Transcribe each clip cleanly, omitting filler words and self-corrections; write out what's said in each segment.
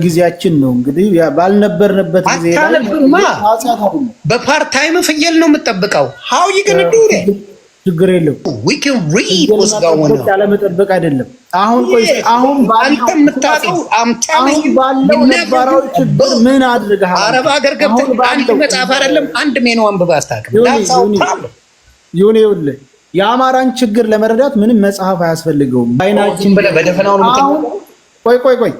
ጊዜያችን ነው እንግዲህ ባልነበርንበት ጊዜ ላይ በፓርት ታይም ፍየል ነው የምጠብቀው። how you going to do that? ችግር የለው we can read what's going on ያለ መጠበቅ አይደለም። አሁን ቆይ አሁን አንተ የምታውቀው አምጣው ባለው ነባራው ችግር ምን አድርገሃል? አረብ ሀገር ገብተህ አንድ መጽሐፍ አይደለም አንድ ሜኑ አንብበህ አስታውቅም። ይሁን የአማራን ችግር ለመረዳት ምንም መጽሐፍ አያስፈልገውም። ባይናችን በደፈናው ነው። ቆይ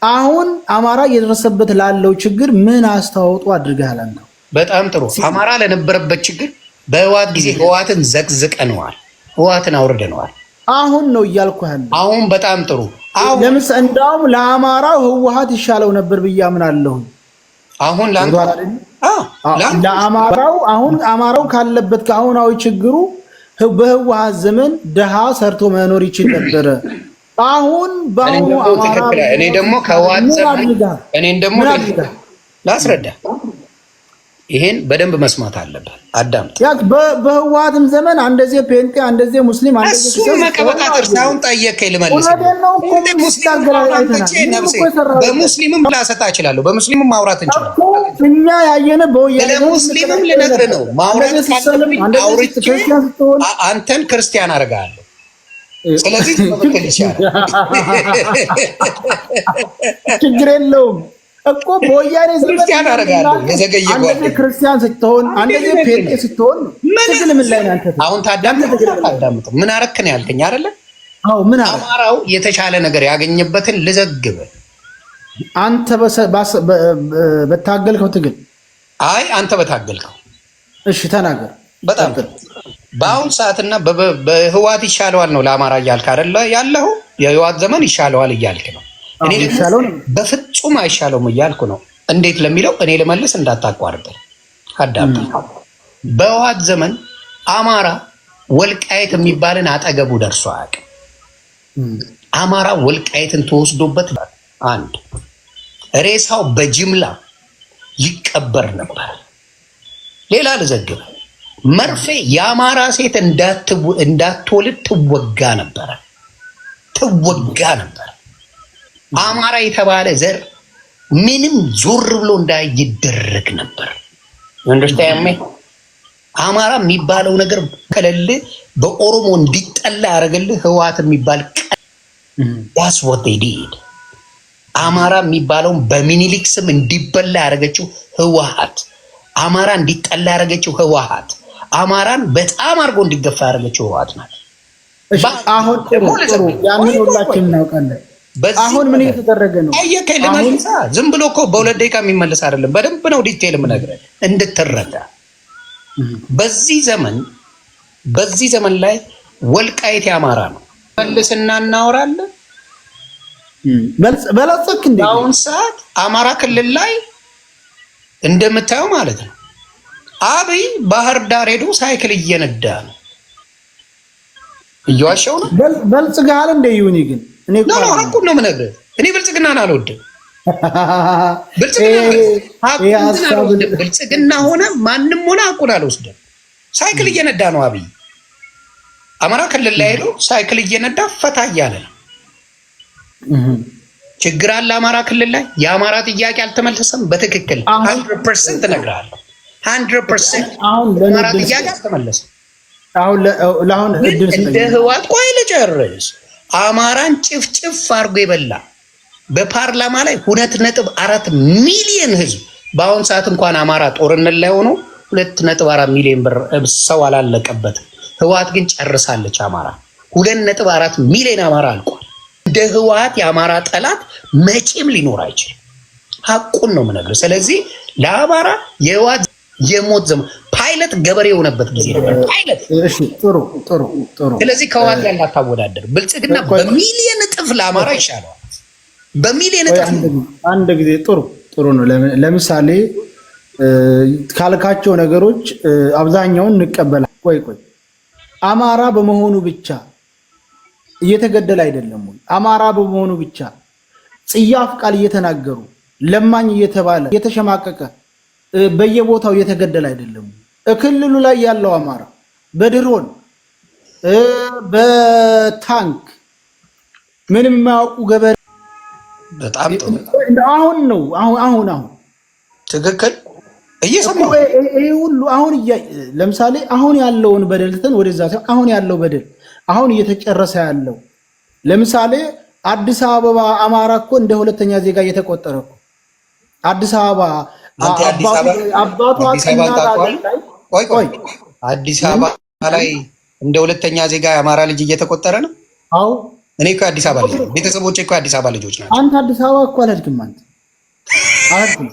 አሁን አማራ እየደረሰበት ላለው ችግር ምን አስተዋጽኦ አድርገሃል አንተ? በጣም ጥሩ። አማራ ለነበረበት ችግር በህዋት ጊዜ ህዋትን ዘቅዝቀነዋል፣ ህዋትን አውርደነዋል። አሁን ነው እያልኩ ያለው። አሁን በጣም ጥሩ። አሁን ለምሳሌ እንዳውም ለአማራው ህዋት ይሻለው ነበር ብዬ አምናለሁ። አሁን ለአማራው አሁን አማራው ካለበት ከአሁናዊ ችግሩ በህዋት ዘመን ደሃ ሰርቶ መኖር ይችል ነበር። አሁን ባሁኑ አማራ እኔ ደግሞ ከህዋት ዘመን እኔን ደግሞ ላስረዳ። ይሄን በደንብ መስማት አለበት። አዳምጥ። ያክ በህዋትም ዘመን አንደዚህ ፔንጤ አንደዚህ ሙስሊም አንደዚህ እሱ መቀበጣጠር ሳይሆን ጠየቀኝ ልመልስ። በሙስሊምም ላሰጣ እችላለሁ፣ በሙስሊምም ማውራት እንችላለን። እኛ ያየነ ለሙስሊምም ልነግርህ ነው ማውራት ካለብኝ አውርቼ አንተን ክርስቲያን አደርግሃለሁ። ስለዚህ ተመከል ይቻላል፣ ችግር የለውም እኮ በወያኔ ክርስቲያን አደርጋለሁ። የዘገየ አንዴ ክርስቲያን ስትሆን አንዴ ፔንጤ ስትሆን ትግል ምን ላይ ናንተ? አሁን ታዳምጥ። ምን አረክ ነው ያልከኝ አይደለ? አዎ ምን አረክ? አማራው የተሻለ ነገር ያገኘበትን ልዘግብ። አንተ በታገልከው ትግል አይ አንተ በታገልከው እሺ ተናገር። በጣም በአሁን ሰዓትና በህዋት ይሻለዋል ነው ለአማራ እያልክ አይደለ ያለው? የህዋት ዘመን ይሻለዋል እያልክ ነው። እኔ በፍጹም አይሻለውም እያልኩ ነው። እንዴት ለሚለው እኔ ልመልስ እንዳታቋርጥ አዳምጥ። በህዋት ዘመን አማራ ወልቃይት የሚባልን አጠገቡ ደርሶ አያውቅም። አማራ ወልቃይትን ተወስዶበት አንድ ሬሳው በጅምላ ይቀበር ነበር። ሌላ ልዘግብ። መርፌ የአማራ ሴት እንዳትወልድ ትወጋ ነበር። አማራ የተባለ ዘር ምንም ዞር ብሎ እንዳይደረግ ነበር። እንደሽታየም አማራ የሚባለው ነገር ከሌለ በኦሮሞ እንዲጠላ ያደረገልህ ህዋት የሚባል that's what they did። አማራ የሚባለው በሚኒሊክ ስም እንዲበላ ያደረገችው ህዋት፣ አማራ እንዲጠላ ያደረገችው ህዋት፣ አማራን በጣም አድርጎ እንዲገፋ ያደረገችው ህዋት ናት። አሁን ጥሩ ያንን ሁላችንም እናውቃለን። አሁን ምን እየተደረገ ነው? አየከኝ ለማለት ዝም ብሎ እኮ በሁለት ደቂቃ የሚመለስ አይደለም። በደንብ ነው ዲቴል የምነግርህ እንድትረዳ። በዚህ ዘመን ላይ ወልቃይት ያማራ ነው። መልስና እናወራለን። በለጸክ እንዴ አሁን ሰዓት አማራ ክልል ላይ እንደምታየው ማለት ነው። አብይ ባህር ዳር ሄዶ ሳይክል እየነዳ ነው። እየዋሸው ነው። በልጽጋል እንደ ይሁን ግን እኔ ሀቁን ነው የምነግርህ። እኔ ብልጽግናን አልወድም። ብልጽግና ሆነ ማንም ሆነ ሀቁን አልወስድም። ሳይክል እየነዳ ነው አብይ። አማራ ክልል ላይ ሄዶ ሳይክል እየነዳ ፈታ እያለ ነው። ችግር አለ አማራ ክልል ላይ። የአማራ ጥያቄ አልተመለሰም በትክክል 100% እነግርሃለሁ። 100% አማራ ጥያቄ አልተመለሰም። አሁን እድል እንደ ህዋት ቆይ ልጨርስ። አማራን ጭፍጭፍ አድርጎ የበላ በፓርላማ ላይ 2.4 ሚሊዮን ህዝብ በአሁን ሰዓት እንኳን አማራ ጦርነት ላይ ሆኖ 2.4 ሚሊዮን ሰው አላለቀበትም። ህዋት ግን ጨርሳለች። አማራ 2.4 ሚሊዮን አማራ አልቋል። እንደ ህዋት የአማራ ጠላት መቼም ሊኖር አይችልም። ሀቁን ነው የምነግርህ። ስለዚህ ለአማራ የህዋት የሞት ዘመን ፓይለት ገበሬ የሆነበት ጊዜ ነበር። ፓይለት ጥሩ። ስለዚህ ከህዋት ጋር እንዳታወዳደር። ብልጽግና በሚሊዮን እጥፍ ለአማራ ይሻለዋል። በሚሊዮን እጥፍ አንድ ጊዜ ጥሩ ነው። ለምሳሌ ካልካቸው ነገሮች አብዛኛውን እንቀበላለን። ቆይ አማራ በመሆኑ ብቻ እየተገደለ አይደለም ወይ? አማራ በመሆኑ ብቻ ጽያፍ ቃል እየተናገሩ ለማኝ እየተባለ እየተሸማቀቀ በየቦታው እየተገደለ አይደለም? ክልሉ ላይ ያለው አማራ በድሮን በታንክ ምንም የማያውቁ ገበሬ በጣም ጥሩ። አሁን ነው አሁን ትክክል እየሰማሁ ይሄ ሁሉ አሁን ለምሳሌ አሁን ያለውን በደል ትተን ወደዛ አሁን ያለው በደል አሁን እየተጨረሰ ያለው ለምሳሌ አዲስ አበባ አማራ እኮ እንደ ሁለተኛ ዜጋ እየተቆጠረ እኮ አዲስ አበባ አባቱ አዲስ አበባ ላይ እንደ ሁለተኛ ዜጋ የአማራ ልጅ እየተቆጠረ ነው። አዎ እኔ እኮ አዲስ አበባ ልጅ ቤተሰቦቼ እኮ አዲስ አበባ ልጆች ናቸው። አንተ አዲስ አበባ እኮ አልሄድክም አንተ አልሄድክም።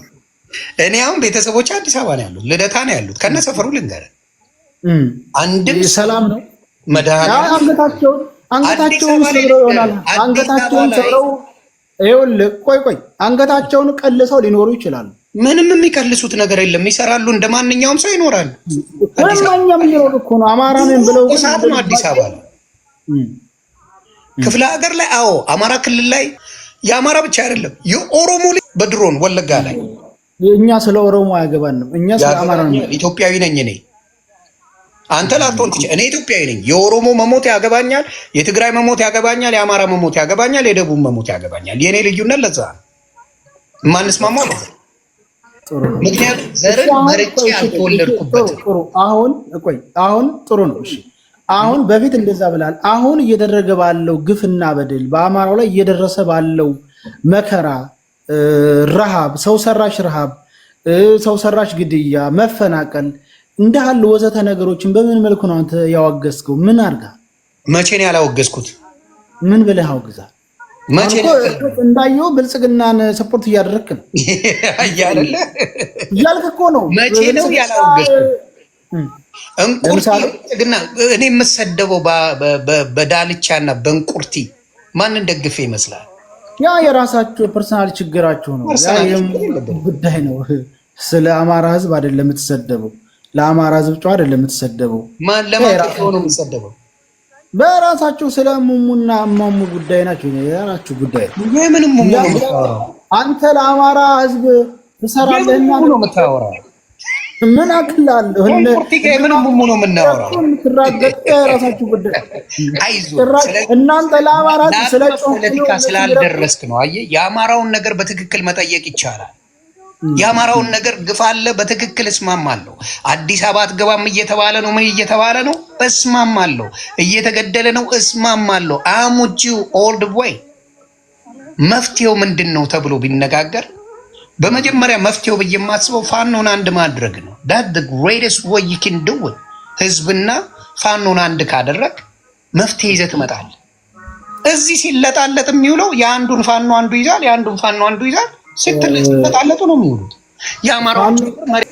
እኔ አሁን ቤተሰቦቼ አዲስ አበባ ነው ያሉት፣ ልደታ ነው ያሉት። ከነ ሰፈሩ ልንገርህ አንድም ሰላም ነው መድኃኒዓለም አንገታቸውን ሰብረው ይሆናል። አንገታቸውን ሰብረው ይኸውልህ፣ ቆይ አንገታቸውን ቀልሰው ሊኖሩ ይችላሉ። ምንም የሚቀልሱት ነገር የለም። ይሰራሉ፣ እንደ ማንኛውም ሰው ይኖራሉ። ማንኛውም የሚኖሩ እኮ ነው። አማራ ነን ብለው ሰዓት ነው አዲስ አበባ ላይ ክፍለ ሀገር ላይ። አዎ አማራ ክልል ላይ የአማራ ብቻ አይደለም የኦሮሞ ልጅ በድሮን ወለጋ ላይ። እኛ ስለ ኦሮሞ አያገባንም። እኛ ስለ አማራ ነው። ኢትዮጵያዊ ነኝ እኔ። አንተ ላትሆን ትችላለህ። እኔ ኢትዮጵያዊ ነኝ። የኦሮሞ መሞት ያገባኛል፣ የትግራይ መሞት ያገባኛል፣ የአማራ መሞት ያገባኛል፣ የደቡብ መሞት ያገባኛል። የኔ ልዩነት ለዛ ማንስማማው ነው። ምክንያቱም ዘርን መርጬ አልተወለድኩበትም። አሁን ጥሩ ነው። እሺ አሁን በፊት እንደዛ ብላል። አሁን እየደረገ ባለው ግፍና በደል በአማራው ላይ እየደረሰ ባለው መከራ፣ ረሃብ፣ ሰው ሰራሽ ግድያ፣ መፈናቀል እንዳሉ ወዘተ ነገሮችን በምን መልኩ ነው አንተ ያወገዝከው? ምን አድርጋ? መቼ ነው ያላወገዝኩት? ምን ብለህ አውግዛ? መቼ እንዳየው ብልጽግናን ሰፖርት እያደረክ ነው እያልክ እኮ ነው። መቼ ነው ያላወገዝኩት? እንቁርቲ ብልጽግና እኔ የምሰደበው በዳልቻና በእንቁርቲ ማንን ደግፌ ይመስላል? ያ የራሳችሁ ፐርሰናል ችግራችሁ ነው። ያ ጉዳይ ነው። ስለ አማራ ህዝብ አይደለም የምትሰደበው። ለአማራ ህዝብ ጨዋ አይደለም የምትሰደበው። ማን ለማጥፋት ነው የምትሰደበው? በራሳችሁ ስለ ሙሙና እማሙ ጉዳይ ናቸው። የራሳችሁ ጉዳይ ነው። ምንም ሙሙ ነው የምታወራው አንተ። ለአማራ ህዝብ ትሰራለህና ነው የምታወራው። ምን አክላለሁ? ምን ሙሙ ነው የምናወራው? ትራገጠ የራሳችሁ ጉዳይ። አይዞህ እናንተ ለአማራ ስለ ፖለቲካ ስላልደረስክ ነው። አየህ፣ የአማራውን ነገር በትክክል መጠየቅ ይቻላል። የአማራውን ነገር ግፍ አለ፣ በትክክል እስማማለሁ። አዲስ አበባ አትገባም እየተባለ ነው። ምን እየተባለ ነው? እስማማለሁ። እየተገደለ ነው፣ እስማማለሁ። አሙጂው ኦልድ ቦይ መፍትሄው ምንድን ነው ተብሎ ቢነጋገር በመጀመሪያ መፍትሄው ብዬ የማስበው ፋኖን አንድ ማድረግ ነው። that the greatest way you can do it። ህዝብና ፋኖን አንድ ካደረግ መፍትሄ ይዘህ ትመጣለህ። እዚህ ሲለጣለጥ የሚውለው የአንዱን ፋኖ አንዱ ይዛል፣ የአንዱን ፋኖ አንዱ ይዛል። ስትለጣለጡ ነው የሚውሉት። የአማራው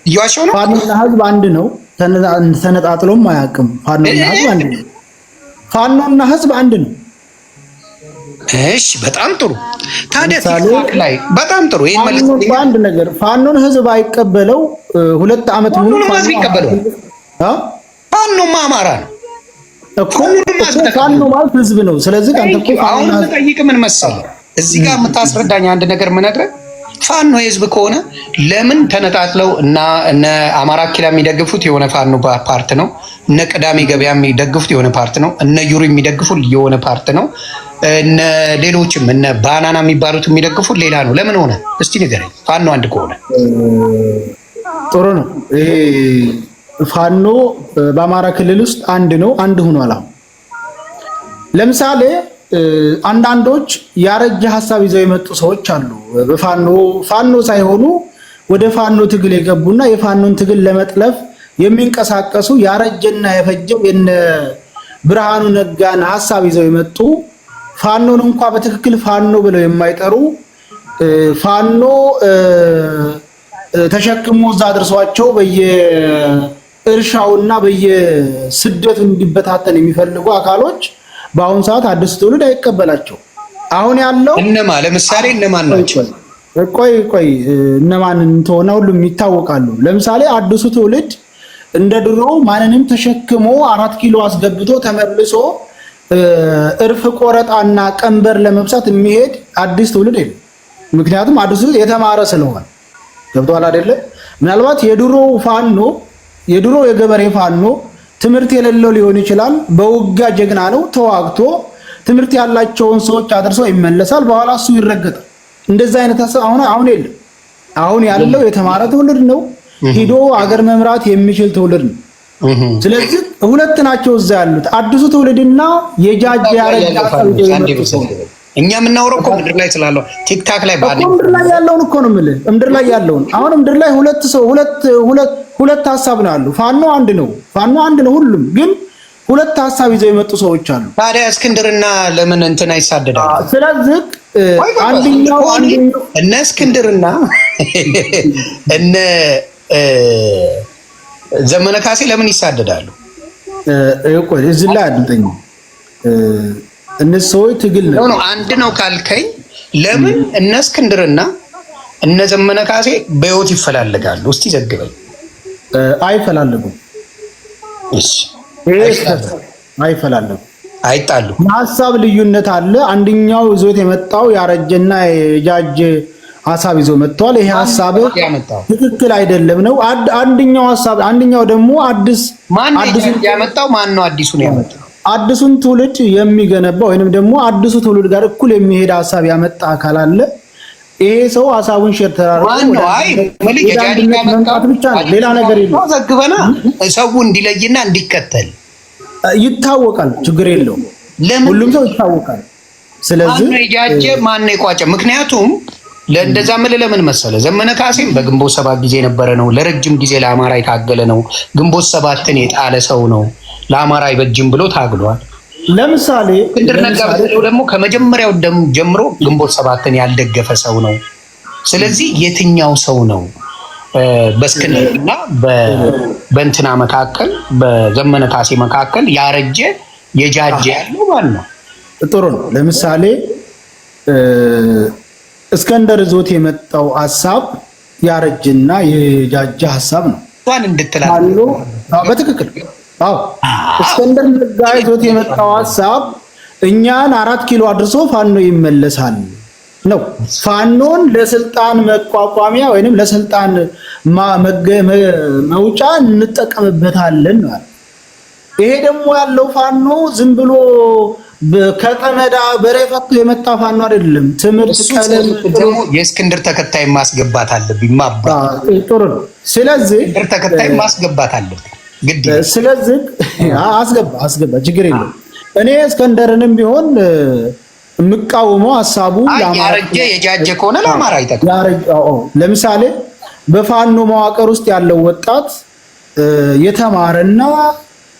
እያዋሸው ነው። ፋኖና ህዝብ አንድ ነው፣ ተነጣጥሎም አያውቅም። ፋኖና ህዝብ አንድ ነው። ፋኖና ህዝብ አንድ ነው። እሺ በጣም ጥሩ። ታዲያ ቲክቶክ ላይ በጣም ጥሩ። ይሄን ማለት ነው አንድ ነገር ፋኖን ህዝብ አይቀበለው 2 ዓመት ሙሉ ህዝብ ይቀበለው። ፋኖማ አማራ ነው እኮ ፋኖ ማለት ህዝብ ነው። ስለዚህ አንተ እኮ አሁን ጠይቅ ምን መሰለህ፣ እዚህ ጋር የምታስረዳኝ አንድ ነገር ምነግርህ፣ ፋኖ ህዝብ ከሆነ ለምን ተነጣጥለው እና እነ አማራ ኪላ የሚደግፉት የሆነ ፋኖ ፓርት ነው፣ እነ ቅዳሜ ገበያ የሚደግፉት የሆነ ፓርት ነው፣ እነ ዩሪ የሚደግፉት የሆነ ፓርት ነው፣ እነ ሌሎችም እነ ባናና የሚባሉት የሚደግፉት ሌላ ነው። ለምን ሆነ እስቲ ንገረኝ። ፋኖ አንድ ከሆነ ጥሩ ነው። ይሄ ፋኖ በአማራ ክልል ውስጥ አንድ ነው፣ አንድ ሆኗል። አሁን ለምሳሌ አንዳንዶች ያረጀ ሀሳብ ይዘው የመጡ ሰዎች አሉ። ፋኖ ሳይሆኑ ወደ ፋኖ ትግል የገቡና የፋኖን ትግል ለመጥለፍ የሚንቀሳቀሱ ያረጀና የፈጀው የነ ብርሃኑ ነጋን ሀሳብ ይዘው የመጡ ፋኖን እንኳ በትክክል ፋኖ ብለው የማይጠሩ ፋኖ ተሸክሞ እዛ አድርሷቸው በየእርሻውና በየስደቱ እንዲበታተን የሚፈልጉ አካሎች በአሁኑ ሰዓት አዲስ ትውልድ አይቀበላቸው። አሁን ያለው ለምሳሌ እነማን ናቸው? ቆይ እነማን እንደሆነ ሁሉም ይታወቃሉ። ለምሳሌ አዲሱ ትውልድ እንደ ድሮ ማንንም ተሸክሞ 4 ኪሎ አስገብቶ ተመልሶ እርፍ ቆረጣና ቀንበር ለመብሳት የሚሄድ አዲስ ትውልድ የለም። ምክንያቱም አዲሱ ትውልድ የተማረ ስለሆነ ገብቷል አይደለ? ምናልባት የድሮ የገበሬ ፋኖ ትምህርት የሌለው ሊሆን ይችላል። በውጊያ ጀግና ነው፣ ተዋግቶ ትምህርት ያላቸውን ሰዎች አድርሶ ይመለሳል። በኋላ እሱ ይረገጣል። እንደዛ አይነት ሀሳብ አሁን የለም። አሁን ያለው የተማረ ትውልድ ነው፣ ሂዶ አገር መምራት የሚችል ትውልድ ነው። ስለዚህ ሁለት ናቸው እዛ ያሉት አዲሱ ትውልድና የጃጅ ያረጋ እኛ የምናወራው እኮ ምድር ላይ ስላለው ቲክታክ ላይ ባለ ምድር ላይ ያለውን እኮ ነው የምልህ። ምድር ላይ ያለውን አሁን ምድር ላይ ሁለት ሀሳብ ነው ያሉ። ፋኖ አንድ ነው ሁሉም፣ ግን ሁለት ሀሳብ ይዘው የመጡ ሰዎች አሉ። ታዲያ እስክንድርና ለምን እንትና ይሳደዳሉ? ስለዚህ አንደኛው እነ እስክንድርና እነ ዘመነ ካሴ ለምን ይሳደዳሉ? ቆይ እዚህ ላይ አድምጠኝ። እነሱ ሰዎች ትግል ነው አንድ ነው ካልከኝ ለምን እነ እስክንድርና እነ ዘመነ ካሴ በህይወት ይፈላልጋሉ? እስቲ ዘግበኝ። አይፈላለጉም። እሺ አይፈላለጉም፣ አይጣሉ። የሀሳብ ልዩነት አለ። አንደኛው ይዞት የመጣው ያረጀና የጃጀ ሀሳብ ይዞ መጥቷል። ይሄ ሀሳብ ትክክል አይደለም ነው አንደኛው ሀሳብ። አንደኛው ደግሞ አዲስ ያመጣው ማን ነው? አዲሱን ያመጣው አዲሱን ትውልድ የሚገነባ ወይንም ደግሞ አዲሱ ትውልድ ጋር እኩል የሚሄድ ሀሳብ ያመጣ አካል አለ። ይሄ ሰው ሀሳቡን ሼር ተራርቆ ሌላ ነገር የለም። ዘግበና ሰው እንዲለይና እንዲከተል ይታወቃል። ችግር የለውም። ሁሉም ሰው ይታወቃል። ስለዚህ ያጀ ማን የቋጨ? ምክንያቱም ለእንደዛ ምን ለምን መሰለ ዘመነ ካሴም በግንቦት ሰባት ጊዜ የነበረ ነው። ለረጅም ጊዜ ለአማራ የታገለ ነው። ግንቦት ሰባትን የጣለ ሰው ነው። ለአማራ አይበጅም ብሎ ታግሏል። ለምሳሌ እስክንድር ነጋ ደግሞ ከመጀመሪያው ጀምሮ ግንቦት ሰባትን ያልደገፈ ሰው ነው። ስለዚህ የትኛው ሰው ነው በእስክንድርና በእንትና መካከል በዘመነ ካሴ መካከል ያረጀ የጃጀ ያለው ማን ነው? ጥሩ ነው። ለምሳሌ እስክንድር ዞት የመጣው ሐሳብ ያረጀና የጃጀ ሐሳብ ነው። እንኳን እንድትላሉ በትክክል አዎ። እስክንድር ነጋ ዞት የመጣው ሐሳብ እኛን 4 ኪሎ አድርሶ ፋኖ ይመለሳል ነው። ፋኖን ለስልጣን መቋቋሚያ ወይንም ለስልጣን መውጫ እንጠቀምበታለን ማለት። ይሄ ደግሞ ያለው ፋኖ ዝም ብሎ ከተመዳ በሬፈቱ የመጣ ፋኖ አይደለም። ትምህርት ቀለም ደግሞ የእስክንድር ተከታይ ማስገባት አለብኝ ማባ ጥሩ ነው። ስለዚህ እስክንድር ተከታይ ማስገባት አለብኝ ግድ። ስለዚህ አስገባ ችግር የለም። እኔ እስክንድርንም ቢሆን የምቃወመው ሐሳቡ ያረጀ የጃጀ ከሆነ ለአማራ ይጠቅማል። ለምሳሌ በፋኖ መዋቅር ውስጥ ያለው ወጣት የተማረና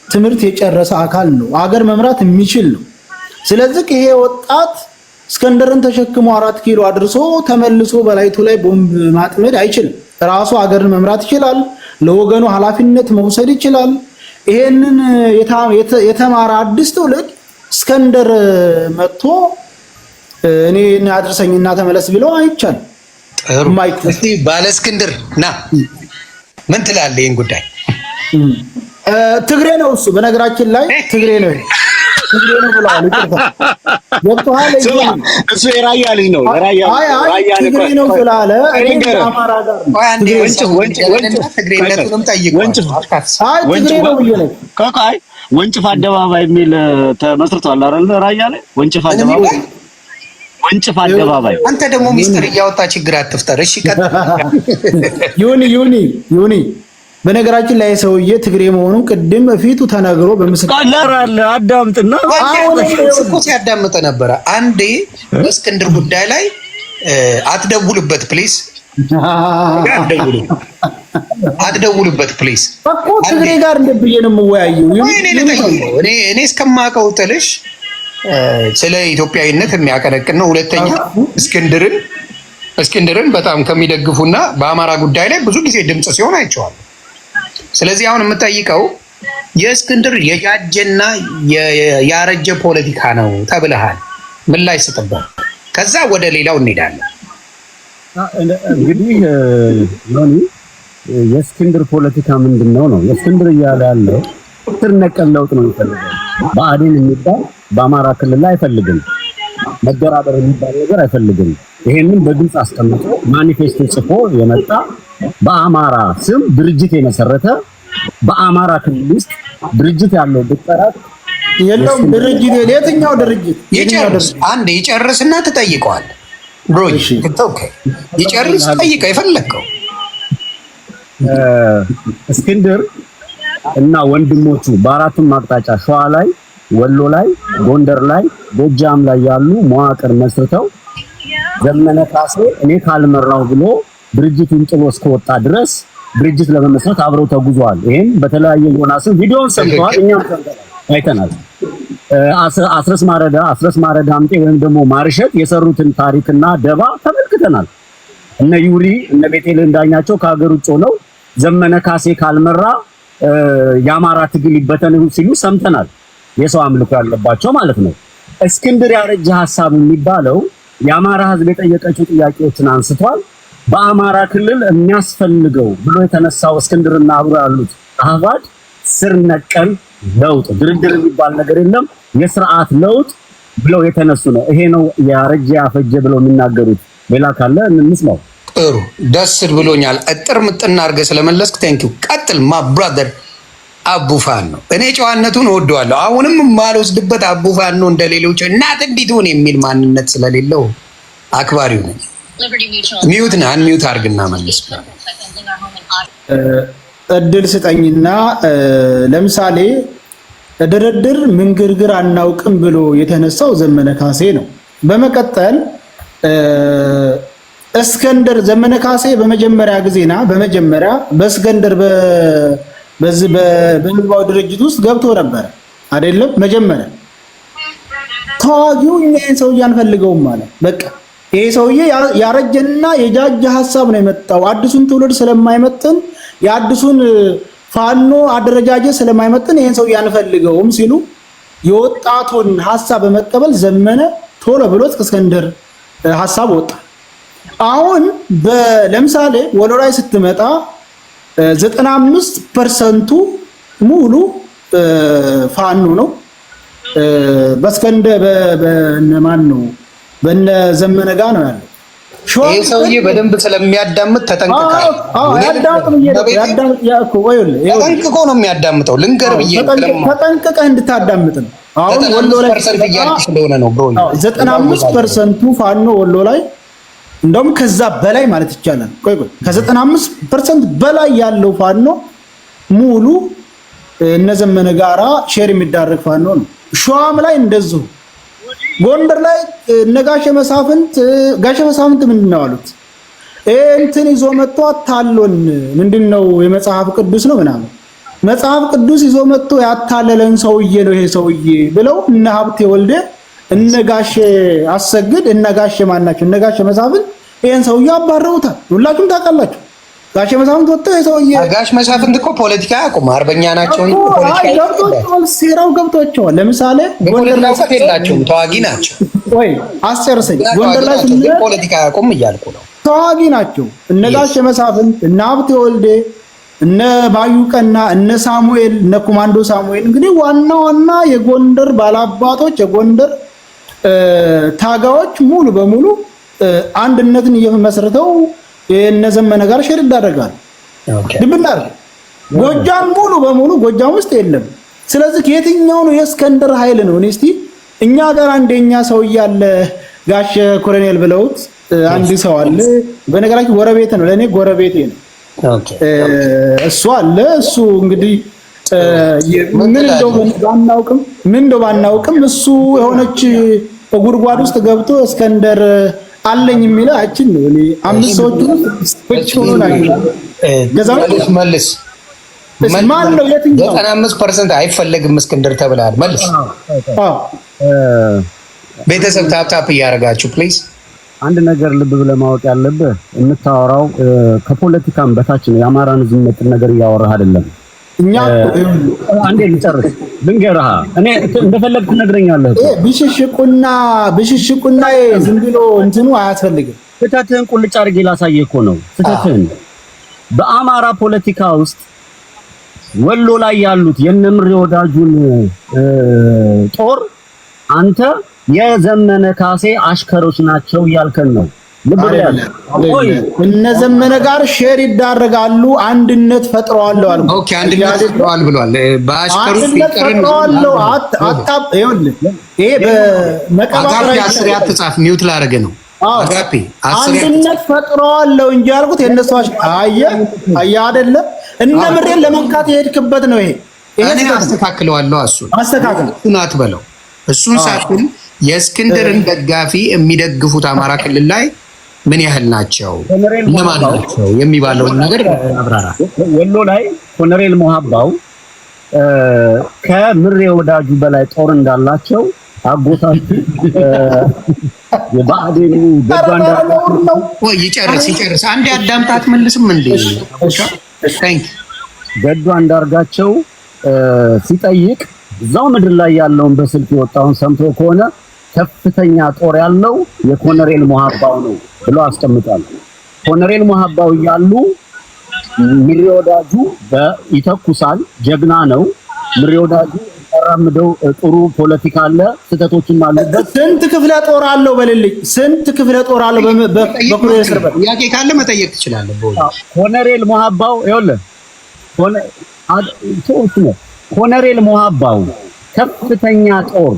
ትምህርት የጨረሰ አካል ነው። አገር መምራት የሚችል ነው። ስለዚህ ይሄ ወጣት እስክንድርን ተሸክሞ 4 ኪሎ አድርሶ ተመልሶ በላይቱ ላይ ቦምብ ማጥመድ አይችልም። ራሱ አገርን መምራት ይችላል። ለወገኑ ኃላፊነት መውሰድ ይችላል። ይሄንን የተማረ አዲስ ትውልድ እስክንድር መጥቶ እኔ አድርሰኝና ተመለስ ብለው አይቻልም። እስቲ ባለ እስክንድር ና ምን ትላለህ? ይሄን ጉዳይ ትግሬ ነው እሱ። በነገራችን ላይ ትግሬ ነው ብለዋል። ገብቶሃል? እሱ የራያ ልጅ ነው። ትግሬ ነው ስላለ አማራ ጋር ወንጭፍ አደባባይ የሚል ተመስርቷል አይደል? ራያ ላይ ወንጭፍ አደባባይ አንተ ደግሞ ሚስጥር እያወጣ ችግር አትፍጠር። እሺ ዩኒ በነገራችን ላይ ሰውዬ ትግሬ መሆኑን ቅድም በፊቱ ተናግሮ በምስክር አዳምጥና እኮ ሲያዳምጥ ነበረ። አንዴ በእስክንድር ጉዳይ ላይ አትደውልበት ፕሊዝ፣ አትደውልበት ፕሊዝ እኮ ትግሬ ጋር እንደብዬ ነው የምወያየው። እኔ እስከማውቀው ጥልሽ ስለ ኢትዮጵያዊነት የሚያቀነቅን ነው። ሁለተኛ እስክንድርን በጣም ከሚደግፉና በአማራ ጉዳይ ላይ ብዙ ጊዜ ድምጽ ሲሆን አይቼዋለሁ። ስለዚህ አሁን የምጠይቀው የእስክንድር የጃጀና ያረጀ ፖለቲካ ነው ተብለሃል። ምን ላይ ስጥበት፣ ከዛ ወደ ሌላው እንሄዳለን። እንግዲህ የእስክንድር ፖለቲካ ምንድነው ነው? የእስክንድር እያለ ያለው ስር ነቀል ለውጥ ነው የሚፈልገው። ብአዴን የሚባል በአማራ ክልል ላይ አይፈልግም። መደራደር የሚባል ነገር አይፈልግም። ይሄንን በግልጽ አስቀምጦ ማኒፌስቶ ጽፎ የመጣ በአማራ ስም ድርጅት የመሰረተ በአማራ ክልል ውስጥ ድርጅት ያለው ብትጠራት የለውም። ድርጅት የትኛው ድርጅት ይጨርስና ትጠይቀዋል። ብሮ ይጨርስ፣ ጠይቀው የፈለግከው። እስክንድር እና ወንድሞቹ በአራቱም አቅጣጫ ሸዋ ላይ፣ ወሎ ላይ፣ ጎንደር ላይ፣ ጎጃም ላይ ያሉ መዋቅር መስርተው ዘመነ ካሴ እኔ ካልመራው ብሎ ድርጅቱን ጥሎ እስከወጣ ድረስ ድርጅት ለመመስረት አብረው ተጉዘዋል። ይሄን በተለያየ ዮናስን ቪዲዮን ሰምተዋል፣ እኛም አይተናል። አስረስ ማረዳ አምጤ ወይም ደግሞ ማርሸት የሰሩትን ታሪክና ደባ ተመልክተናል። እነ ዩሪ እነ ቤቴልሄም ዳኛቸው ከሀገር ውጭ ሆነው ዘመነ ካሴ ካልመራ የአማራ ትግል ይበተን ሲሉ ሰምተናል። የሰው አምልኮ ያለባቸው ማለት ነው። እስክንድር ያረጀ ሐሳብ የሚባለው የአማራ ሕዝብ የጠየቀችው ጥያቄዎችን አንስቷል። በአማራ ክልል የሚያስፈልገው ብሎ የተነሳው እስክንድርና አብሮ ያሉት አህባድ ስር ነቀል ለውጥ፣ ድርድር የሚባል ነገር የለም፣ የስርዓት ለውጥ ብለው የተነሱ ነው። ይሄ ነው ያረጀ ያፈጀ ብለው የሚናገሩት። ሌላ ካለ እንስማው። ጥሩ፣ ደስ ብሎኛል። እጥር ምጥና አድርገህ ስለመለስክ ቴንኪው። ቀጥል። ማ ብራዘር አቡፋን ነው። እኔ ጨዋነቱን እወደዋለሁ። አሁንም የማልወስድበት አቡፋን ነው። እንደሌሎች እናት እንዲትሆን የሚል ማንነት ስለሌለው አክባሪው ነኝ። ሚዩት ነህ፣ አንሚዩት አድርግና መልስ። እድል ስጠኝና ለምሳሌ ድርድር ምንግርግር አናውቅም ብሎ የተነሳው ዘመነ ካሴ ነው። በመቀጠል እስክንድር ዘመነ ካሴ በመጀመሪያ ጊዜና በእስክንድር በዚህ በህዝባዊ ድርጅት ውስጥ ገብቶ ነበር አይደለም? መጀመሪያ ተዋጊው ይሄን ሰውዬ አንፈልገውም ማለት በቃ ይሄ ሰውዬ ያረጀና የጃጀ ሐሳብ ነው የመጣው። አዲሱን ትውልድ ስለማይመጥን የአዲሱን ፋኖ አደረጃጀት ስለማይመጥን ይሄን ሰውዬ አንፈልገውም ሲሉ የወጣቱን ሐሳብ በመቀበል ዘመነ ቶሎ ብሎ እስክንድር ሐሳብ ወጣ። አሁን ለምሳሌ ወሎ ላይ ስትመጣ 95% ሙሉ ፋኖ ነው። በእስክንድር በማን ነው በነ ዘመነ ጋር ነው ያለው። ይሄ ሰውዬ በደንብ ስለሚያዳምጥ ተጠንቅቀህ ተጠንቅቆ ነው የሚያዳምጠው። ልንገር ብዬ ተጠንቅቀህ እንድታዳምጥ ነው። አሁን ወሎ ላይ ስለሆነ ነው ብሮ 95% ፋኖ ወሎ ላይ እንደውም ከዛ በላይ ማለት ይቻላል። ከ95% በላይ ያለው ፋኖ ሙሉ እነዘመነ ጋራ ሼር የሚዳረግ ፋኖ ነው። ሸዋም ላይ እንደዚሁ። ጎንደር ላይ ጋሼ መሳፍንት ምንድነው አሉት? እንትን ይዞ መጥቶ አታሎን ምንድነው የመጽሐፍ ቅዱስ ነው ምናምን መጽሐፍ ቅዱስ ይዞ መጥቶ ያታለለን ሰውዬ ነው ይሄ ሰውዬ ብለው እነ ሀብቴ ወልደ እነ ጋሼ አሰግድ እነ ጋሼ ማናቸው እነ ጋሼ መሳፍንት ይሄን ሰውዬ አባረውታል። ሁላችሁም ታውቃላችሁ። ጋሼ መሳፍንት ወጥተው ይሄ ሰውዬ ጋሼ መሳፍንት እኮ ፖለቲካ ያውቁም፣ አርበኛ ናቸው እንጂ ፖለቲካ ገብቷቸዋል። ሴራው ገብቷቸዋል። ለምሳሌ ጎንደር ላይ የላቸውም፣ ተዋጊ ናቸው። ወይ አስጨርሰኝ። ጎንደር ላይ ፖለቲካ ያውቁም እያልኩ ነው። ተዋጊ ናቸው እነ ጋሼ መሳፍንት እነ ሀብቴ ወልዴ እነ ባዩቀና እነ ሳሙኤል እነ ኮማንዶ ሳሙኤል እንግዲህ ዋና የጎንደር ባላባቶች የጎንደር ታጋዎች ሙሉ በሙሉ አንድነትን እየመሰረተው የነ ዘመነ ጋር ሼር ይዳረጋል። ድብናር ጎጃም ሙሉ በሙሉ ጎጃም ውስጥ የለም። ስለዚህ ከየትኛው ነው የእስክንድር ኃይል ነው? እስቲ እኛ ጋር አንደኛ ሰው ያለ ጋሼ ኮሎኔል ብለውት አንድ ሰው አለ። በነገራችን ጎረቤት ነው፣ ለኔ ጎረቤቴ ነው። እሱ አለ። እሱ እንግዲህ ምን እንደው ባናውቅም እሱ የሆነች ጉድጓድ ውስጥ ገብቶ እስክንድር አለኝ የሚለው አችን ነው። እኔ አምስት ሰዎች ሆኖ መልስ ማን ነው የትኛው 95% አይፈለግም እስክንድር ተብሏል። መልስ ቤተሰብ ታፕ እያደረጋችሁ ፕሊዝ። አንድ ነገር ልብ ብለህ ማወቅ ያለብህ የምታወራው ከፖለቲካም በታች ነው። የአማራን ዝምጥ ነገር እያወራህ አይደለም። እኛ አንዴ ልጨርስ ልንገርህ። እኔ እንደፈለግኩ ነግረኛለህ። ብሽሽቁና ዝም ብሎ እንትኑ አያስፈልግም። ስህተትህን ቁልጭ አድርጌ ላሳየህ እኮ ነው ስህተትህን። በአማራ ፖለቲካ ውስጥ ወሎ ላይ ያሉት የነምሬ ወዳጁን ጦር አንተ የዘመነ ካሴ አሽከሮች ናቸው እያልከን ነው። እነ ዘመነ ጋር ሼር ይዳረጋሉ፣ አንድነት ፈጥረዋል አልኩ። ኦኬ አንድነት ፈጥረዋል ብሏል። በአሽከሮች ፈጥረዋል። ይሄ በመቀባበሪያ አትጻፍ፣ ሚውት ላደርግ ነው። አጋፔ አንድነት ፈጥረዋለሁ እንጂ ያልኩት የነሱ አየህ አይደለ እነ ምሬን ለመንካት የሄድክበት ነው። ይሄ እኔ አስተካክለዋለሁ። እሱን አትበለው። እሱን ሳትል የእስክንድርን ደጋፊ የሚደግፉት አማራ ክልል ላይ ምን ያህል ናቸው እነማን ናቸው የሚባለውን ነገር አብራራ። ወሎ ላይ ኮሎኔል ሙሀባው ከምሬ ወዳጁ በላይ ጦር እንዳላቸው አጎታችሁ የባዕዴኑ ይጨርስ አንዴ አዳምጣት መልስም እንዴ ገዱ አንዳርጋቸው ሲጠይቅ እዛው ምድር ላይ ያለውን በስልክ የወጣውን ሰምቶ ከሆነ ከፍተኛ ጦር ያለው የኮሎኔል ሙሀባው ነው ብሎ አስቀምጧል። ኮሎኔል ሙሀባው ያሉ ምሬ ወዳጁ ይተኩሳል፣ ጀግና ነው። ምሬ ወዳጁ ያራምደው ጥሩ ፖለቲካ አለ፣ ስህተቶችም አሉበት። ስንት ክፍለ ጦር አለው በልልኝ? ስንት ክፍለ ጦር አለው? በኮሎኔል ሰርበት ያቄ ካለ መጠየቅ ትችላለህ። ኮሎኔል ሙሀባው ይኸውልህ ኮሎኔል ሙሀባው ከፍተኛ ጦር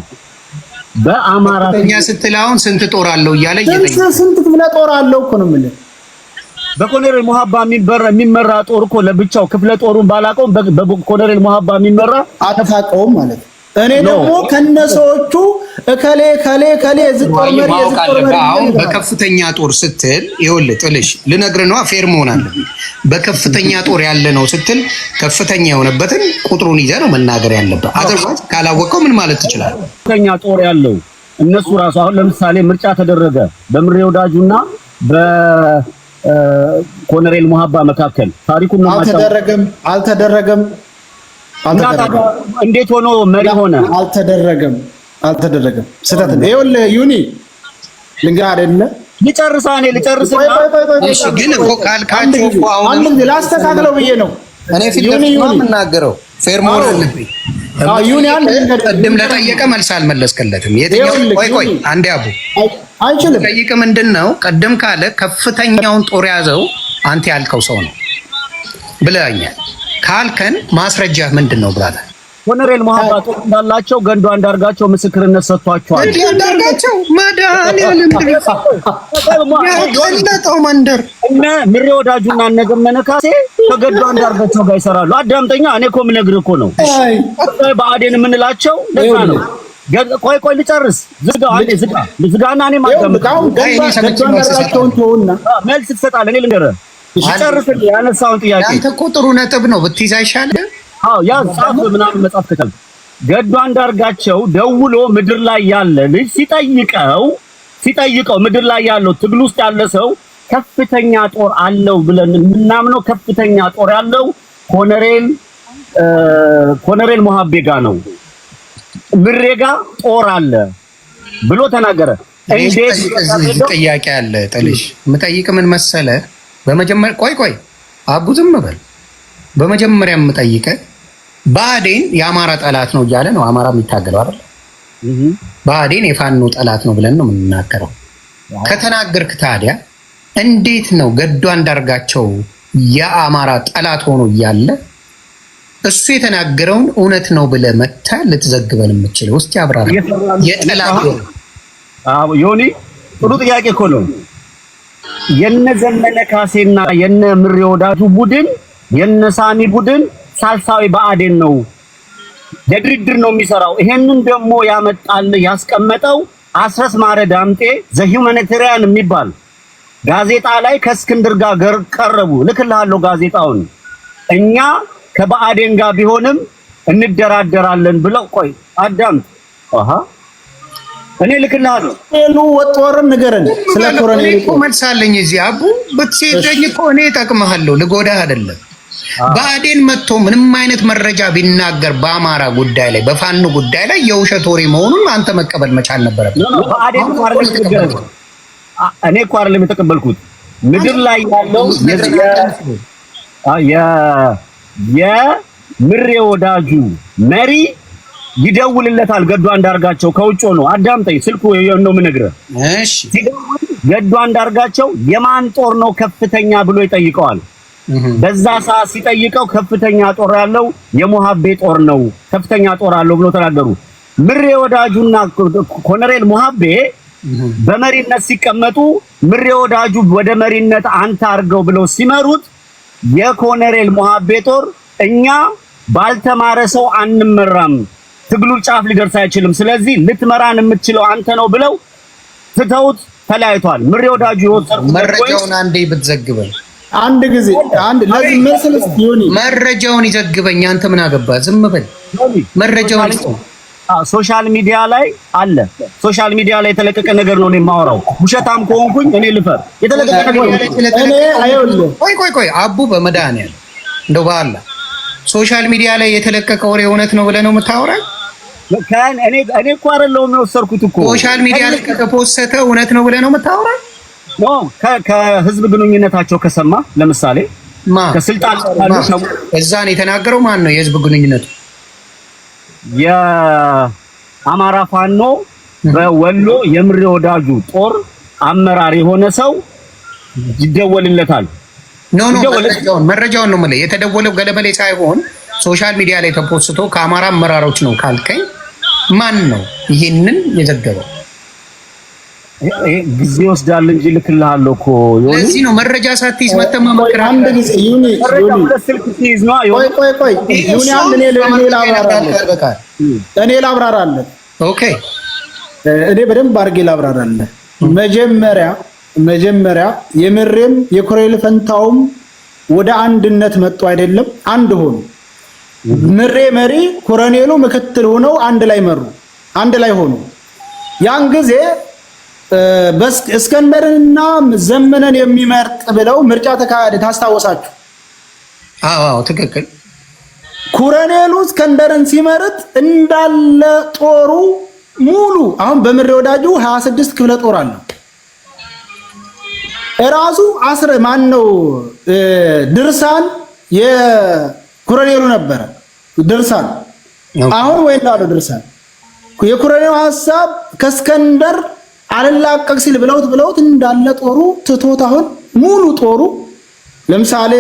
በአማራ ስትል አሁን ስንት ጦር አለው እያለ ስንት ክፍለ ጦር አለው እኮ ነው የምልህ። በኮሎኔል ሙሀባ የሚመራ ጦር እኮ ለብቻው ክፍለ ጦሩን ባላቀው በኮሎኔል ሙሀባ የሚመራ አተፋቀውም ማለት ነው። እኔ ደግሞ ከነሰዎቹ እከሌ ዝጦር መሪ አሁን በከፍተኛ ጦር ስትል ይኸውልህ ጥልሽ ልነግርህ ነው። ፌር መሆን አለብኝ። በከፍተኛ ጦር ያለ ነው ስትል ከፍተኛ የሆነበትን ቁጥሩን ይዘህ ነው መናገር ያለብህ። አዘርዋይዝ ካላወቀው ምን ማለት ትችላለህ? ከፍተኛ ጦር ያለው እነሱ ራሱ አሁን ለምሳሌ ምርጫ ተደረገ በምሬ ወዳጁና በኮሎኔል ሙሀባ መካከል ታሪኩን ነው አልተደረገም። እንዴት ሆኖ መሪ ሆነ? አልተደረገም። ስህተት ነው። ይኸውልህ ዩኒ ልንገርህ አይደለ ልጨርስና እሺ፣ ግን እኮ ካልካቸው እኮ አሁን ላስተካክለው ብዬ ነው። እኔ ፊት ለፊት የምናገረው ፌር መሆን አለብኝ። ዩኒ አንድ ቅድም ለጠየቀ መልስ አልመለስክለትም። የትኛው ቆይ አንዴ አቡ አይችልም ጠይቅ። ምንድነው ቅድም ካለ ከፍተኛውን ጦር ያዘው አንተ ያልከው ሰው ነው ብለኛል ካልከን ማስረጃ ምንድነው ብራታ? ኮሎኔል ሙሀባ ጦር እንዳላቸው ገዱ አንዳርጋቸው ምስክርነት ሰጥቷቸዋል። ገዱ አንዳርጋቸው መድኃኒዓለም ያቀለጠው መንደር እና ምሬ ወዳጁና ነገመነ ካሴ ከገዱ አንዳርጋቸው ጋር ይሰራሉ። አዳምጠኛ። እኔ እኮ የምነግርህ እኮ ነው። በአዴን የምንላቸው ለዛ ነው። ቆይ ልጨርስ። ዝጋና እኔ ማዳምጣው መልስ ትሰጣለህ። እኔ ልንገርህ ይጨርስ ያነሳውን ጥያቄ። አንተ እኮ ጥሩ ነጥብ ነው ብትይዝ አይሻልም? አዎ ያ ጻፍ ምናምን መጻፍ ከተል ገዱ አንዳርጋቸው ደውሎ ምድር ላይ ያለ ልጅ ሲጠይቀው ምድር ላይ ያለው ትግል ውስጥ ያለ ሰው ከፍተኛ ጦር አለው ብለን የምናምነው ከፍተኛ ጦር ያለው ኮሎኔል ሙሀቤ ጋር ነው፣ ምሬ ጋር ጦር አለ ብሎ ተናገረ። እንዴት ጥያቄ አለ ጥልሽ የምጠይቅ ምን መሰለህ? በመጀመሪያ ቆይ አቡ ዝም በል። በመጀመሪያ የምጠይቀህ ብአዴን የአማራ ጠላት ነው እያለ ነው አማራ የሚታገለው አይደል? ብአዴን የፋኖ ጠላት ነው ብለን ነው የምንናገረው። ከተናገርክ ታዲያ እንዴት ነው ገዱ አንዳርጋቸው የአማራ ጠላት ሆኖ እያለ እሱ የተናገረውን እውነት ነው ብለህ መተህ ልትዘግበን የምችለው? እስቲ አብራራ። የጠላት ዮኒ ጥሩ ጥያቄ እኮ ነው። የነ ዘመነ ካሴና የነ ምሬ ወዳጁ ቡድን የነ ሳሚ ቡድን ሳልሳዊ ብአዴን ነው፣ ለድርድር ነው የሚሰራው። ይሄንን ደግሞ ያመጣል ያስቀመጠው አስረስ ማረ ዳምጤ ዘ ሂውማኒቴሪያን የሚባል ጋዜጣ ላይ ከእስክንድር ጋር ቀረቡ። ልክልሃለሁ ጋዜጣውን። እኛ ከብአዴን ጋር ቢሆንም እንደራደራለን ብለው ቆይ አዳምጥ። እኔ ልክልሃለሁ ወጥወርም ንገረን ስለ ኮሎኔል እኮ መልሳለኝ። እዚህ አቡ ብትሴደኝ እኮ እኔ እጠቅምሃለሁ፣ ልጎዳህ አይደለም። ብአዴን መጥቶ ምንም አይነት መረጃ ቢናገር በአማራ ጉዳይ ላይ በፋኖ ጉዳይ ላይ የውሸት ወሬ መሆኑን አንተ መቀበል መቻል ነበረብህ። ብአዴን እኔ እኮ አይደለም የተቀበልኩት። ምድር ላይ ያለው የምሬ ወዳጁ መሪ ይደውልለታል ገዱ አንዳርጋቸው ከውጭ ነው። አዳምጠኝ፣ ስልኩ ነው የምነግርህ። እሺ ገዱ አንዳርጋቸው የማን ጦር ነው ከፍተኛ ብሎ ይጠይቀዋል። በዛ ሰዓት ሲጠይቀው ከፍተኛ ጦር ያለው የሙሀቤ ጦር ነው፣ ከፍተኛ ጦር አለው ብሎ ተናገሩ። ምሬ ወዳጁና ኮሎኔል ሙሀቤ በመሪነት ሲቀመጡ ምሬ ወዳጁ ወደ መሪነት አንተ አድርገው ብለው ሲመሩት የኮሎኔል ሞሀቤ ጦር እኛ ባልተማረ ሰው አንመራም፣ ትግሉ ጫፍ ሊደርስ አይችልም፣ ስለዚህ ልትመራን የምትችለው አንተ ነው ብለው ትተውት ተለያይቷል። ምሬ ወዳጁ የወሰዱት መረጃውን አንዴ ብትዘግበኝ አንድ ጊዜ አንድ ለዚህ መስልስ ይሁን መረጃውን ይዘግበኝ። አንተ ምን አገባ? ዝም በል። መረጃውን ሶሻል ሚዲያ ላይ አለ። ሶሻል ሚዲያ ላይ የተለቀቀ ነገር ነው የማወራው። ውሸታም ከሆንኩኝ እኔ ልፈር። የተለቀቀ ነገር እኔ አይወልም። ቆይ አቡ በመድኃኒዓለም እንደው በአላህ ሶሻል ሚዲያ ላይ የተለቀቀ ወሬ እውነት ነው ብለህ ነው የምታወራኝ? እኔ እኮ አይደለሁም የወሰድኩት እኮ ሶሻል ሚዲያ ላይ ከተፖሰተ እውነት ነው ብለህ ነው የምታወራኝ? ኖ ከህዝብ ግንኙነታቸው ከሰማ ለምሳሌ ከስልጣን እዛን የተናገረው ማን ነው? የህዝብ ግንኙነቱ የአማራ ፋኖ በወሎ የምሬ ወዳጁ ጦር አመራር የሆነ ሰው ይደወልለታል። ኖ መረጃውን ነው የምልህ። የተደወለው ገለመሌ ሳይሆን ሶሻል ሚዲያ ላይ ተፖስቶ ከአማራ አመራሮች ነው ካልከኝ ማን ነው ይሄንን የዘገበው? ጊዜ ወስዳል እንጂ ልክልሃለሁ እኮ ይሁን። ለዚህ ነው መረጃ ሳትይዝ መተማ መከራ አንድ ጊዜ ይሁን ስልክ ሲይዝ ነው። ቆይ ይሁን አንድ እኔ ላብራራለሁ። ኦኬ እኔ በደንብ አድርጌ ላብራራለሁ። መጀመሪያ የምሬም የኮሎኔል ፈንታውም ወደ አንድነት መጡ አይደለም፣ አንድ ሆኑ። ምሬ መሪ፣ ኮሎኔሉ ምክትል ሆነው አንድ ላይ መሩ፣ አንድ ላይ ሆኑ። ያን ጊዜ እስከንደርንና ዘመነን የሚመርጥ ብለው ምርጫ ተካሄደ። ታስታውሳችሁ? አዎ ትክክል። ኮሎኔሉ እስከንደርን ሲመርጥ እንዳለ ጦሩ ሙሉ አሁን በምሬ ወዳጁ 26 ክፍለ ጦር አለው። እራሱ ድርሳን የኮሎኔሉ ነበረ። ድርሳን አሁን ወይ እንዳለው ድርሳን የኮሎኔሉ ሐሳብ ከእስከንደር አልላቀቅ ሲል ብለውት እንዳለ ጦሩ ትቶት አሁን ሙሉ ጦሩ ለምሳሌ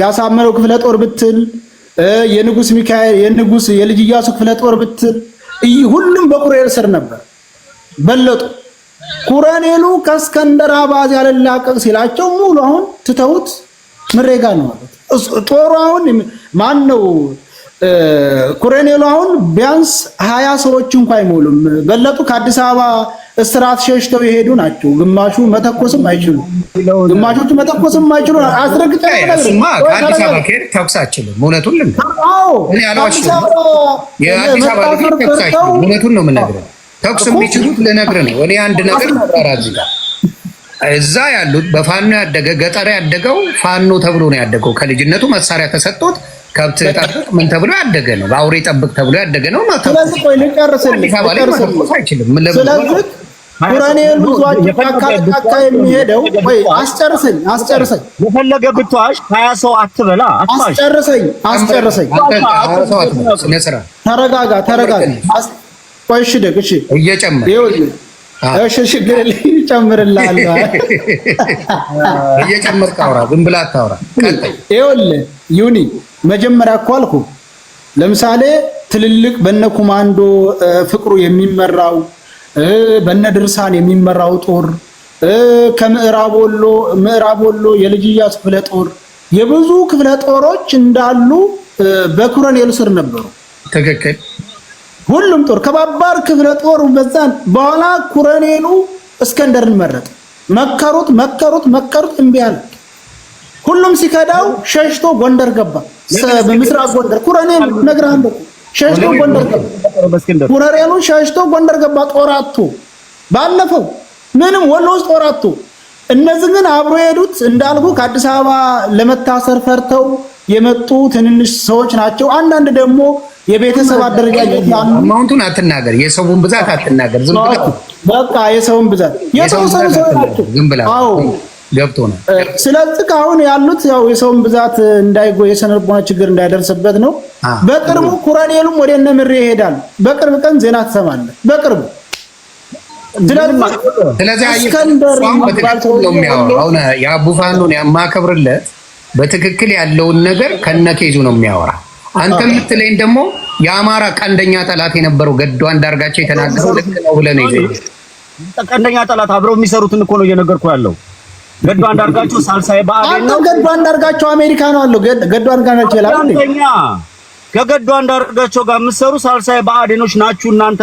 ያሳመነው ክፍለ ጦር ብትል የንጉስ ሚካኤል የንጉስ የልጅ ኢያሱ ክፍለ ጦር ብትል ሁሉም በኮሎኔል ስር ነበር። በለጡ። ኮሎኔሉ ከእስከንደር አባዝ ያልላቀቅ ሲላቸው ሙሉ አሁን ትተውት ምሬጋ ነው ማለት ጦሩ አሁን ማን ነው? ኮሎኔሉ አሁን ቢያንስ 20 ሰዎች እንኳን አይሞሉም። በለጡ ከአዲስ አበባ እስራት ሸሽተው የሄዱ ናቸው። ግማሹ መተኮስም አይችሉ፣ ግማሾቹ መተኮስም አይችሉ። አስረግጠው ከአዲስ አበባ ከሄድ ተኩስ አይችልም። እውነቱን ልንገር፣ እኔ አልዋሽም። የአዲስ አበባ ተኩስ አይችልም። እውነቱን ነው የምነግርህ። ተኩስ የሚችሉት ልነግርህ ነው። እኔ አንድ ነገር እዚህ ጋር እዛ ያሉት በፋኖ ያደገ ገጠር ያደገው ፋኖ ተብሎ ነው ያደገው። ከልጅነቱ መሳሪያ ተሰጥቶት ከብት ጠብቅ ምን ተብሎ ያደገ ነው። አውሬ ጠብቅ ተብሎ ያደገ ነው። ስለዚህ ቆይ ልጨርስልህ። አይችልም። ስለዚህ ኮሎኔሉ ጫካ የሚሄደው ቆይ አስጨርሰኝ። የፈለገ ብትዋሽ 20 ሰው አትበላ። አስጨርሰኝ። ተረጋጋ። ቆይ እሺ፣ እሺ እየጨመረ እሺ፣ ችግር እጨምርልሃለሁ። እየጨመርክ አውራ፣ ዝም ብለህ አታውራ። ይኸውልህ ዩኒ መጀመሪያ እኮ አልኩህ። ለምሳሌ ትልልቅ በነ ኮማንዶ ፍቅሩ የሚመራው በነ ድርሳን የሚመራው ጦር ከምዕራብ ወሎ የልጅ ኢያሱ ክፍለ ጦር የብዙ ክፍለ ጦሮች እንዳሉ በኮሎኔሉ ስር ነበሩ። ትክክል። ሁሉም ጦር ከባባር ክፍለ ጦር በዛን በኋላ ኮሎኔሉ እስከንደርን መረጠ። መከሩት እምቢ አለ። ሁሉም ሲከዳው ሸሽቶ ጎንደር ገባ። በምስራቅ ጎንደር ኮሎኔሉ ነግረሃለሁ። ሸሽቶ ጎንደር ገባ። ኮሎኔሉ ሸሽቶ ጎንደር ገባ። ጦራቱ ባለፈው ምንም ወሎ ውስጥ ጦራቱ። እነዚህ ግን አብሮ የሄዱት እንዳልኩ ከአዲስ አበባ ለመታሰር ፈርተው የመጡ ትንንሽ ሰዎች ናቸው። አንዳንድ ደግሞ የቤተሰብ አደረጃጀት ያሉ አማውንቱን አትናገር፣ የሰውን ብዛት አትናገር። ዝም ብለህ በቃ የሰውን ብዛት የተወሰኑ ሰዎች ናቸው። ዝም ብለህ አዎ ገብቶ ነው። ስለዚህ አሁን ያሉት ያው የሰውን ብዛት የስነ ልቦና ችግር እንዳይደርስበት ነው። በቅርቡ ኮሎኔሉም ወደ እነ ምሬ ይሄዳል። በቅርብ ቀን ዜና ትሰማለህ። በቅርቡ ስለዚህ እስከንደር ነው የሚያወራው። አሁን የአቡ ፋኖን የማከብርለት በትክክል ያለውን ነገር ከነኬዙ ነው የሚያወራ። አንተ የምትለኝ ደግሞ የአማራ ቀንደኛ ጠላት የነበረው ገዱ አንዳርጋቸው የተናገረው ልክ ነው ብለህ ነው ይዘህ ቀንደኛ ጠላት አብረው የሚሰሩትን እኮ ነው እየነገርኩህ ያለው። ገዱ አንዳርጋቸው ሳልሳይ ብአዴን ነው። ገዱ አንዳርጋቸው አሜሪካ ነው አለው። ገዱ አንዳርጋቸው ይላል እንዴ? ከገዱ አንዳርጋቸው ጋር የምትሰሩ ሳልሳይ ብአዴኖች ናችሁ እናንተ።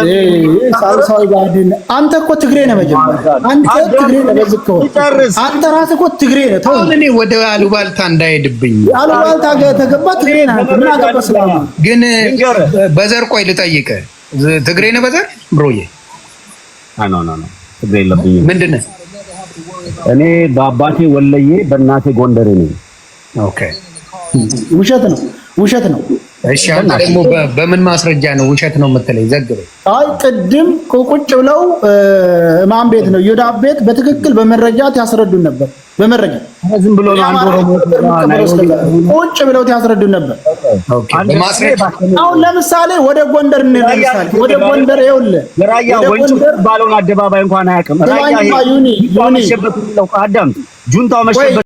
ሳልሳይ ብአዴን አንተ እኮ ትግሬ ነህ። መጀመሪያ አንተ ትግሬ ነህ። በዝከው አንተ ራስህ እኮ ትግሬ ነህ። ተው እኔ ወደ አሉባልታ እንዳይሄድብኝ። አሉባልታ ተገባ ትግሬ ነህ አንተ። ምን አገባህ ስለማ ግን በዘር ቆይ ልጠይቅህ፣ ትግሬ ነህ በዘር ብሮዬ? ኖ ትግሬ የለብኝም። ምንድን ነህ? እኔ በአባቴ ወለዬ በእናቴ ጎንደሬ ነኝ። ኦኬ ውሸት ነው። እሺ አንተ ደግሞ በምን ማስረጃ ነው ውሸት ነው የምትለኝ? ዘግበኝ። አይ ቅድም ቁጭ ብለው ማን ቤት ነው ዮዳብ ቤት በትክክል በመረጃ ያስረዱን ነበር። በመረጃ ዝም ብሎ ነው አንድ ኦሮሞ ቁጭ ብለው ያስረዱን ነበር። ኦኬ በማስረጃ አሁን ለምሳሌ ወደ ጎንደር እንነሳለን። ወደ ጎንደር ይኸውልህ ራያ ወንጭ ባለውን አደባባይ እንኳን አያውቅም። ራያ ዩኒ ጁንታው መሸበት